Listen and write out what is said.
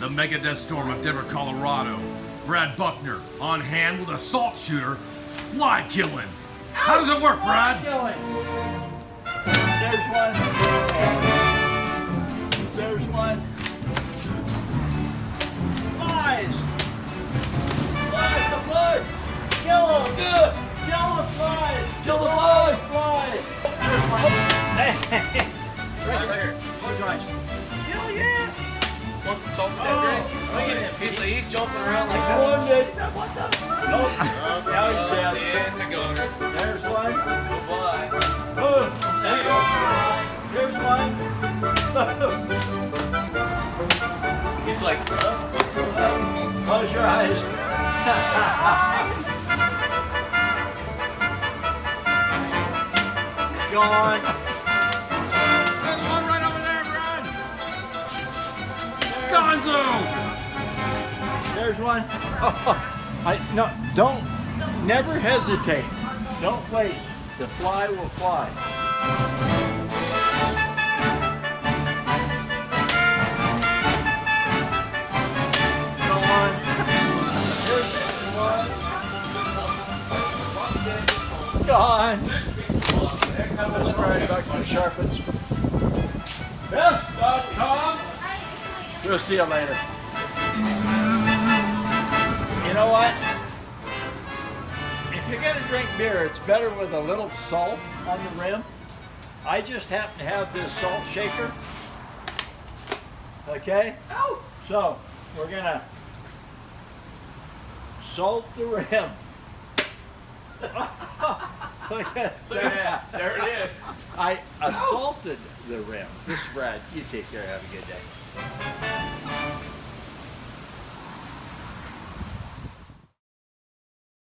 The mega death storm of Denver, Colorado. Brad Buckner on hand with a salt shooter, fly killing. How does it work, Brad? There's one. There's one. Flies. Flies, the flies. Kill them. Good. Kill the flies. Kill the flies. Flies. Right there. Close your eyes. Hell yeah. Want some salt and pepper? Look at him. He's jumping around like that. Wounded. Nope. Now he's dead. Yeah, it's a goner. There's one. Goodbye. Oh, there you go. Here's one. He's like, Close your eyes. Gone. There's one right over there, Brad. Gonzo! There's one. No, don't. Never hesitate. Don't wait. The fly will fly. Go on. Here's one. Gone. Let's ride back to the Sharpens. Best.com. We'll see you later. You know what? If you're gonna drink beer, it's better with a little salt on the rim. I just happen to have this salt shaker. Okay? So, we're gonna salt the rim. Look at that. there it is. I assaulted the rim. This is Brad. You take care. Have a good day.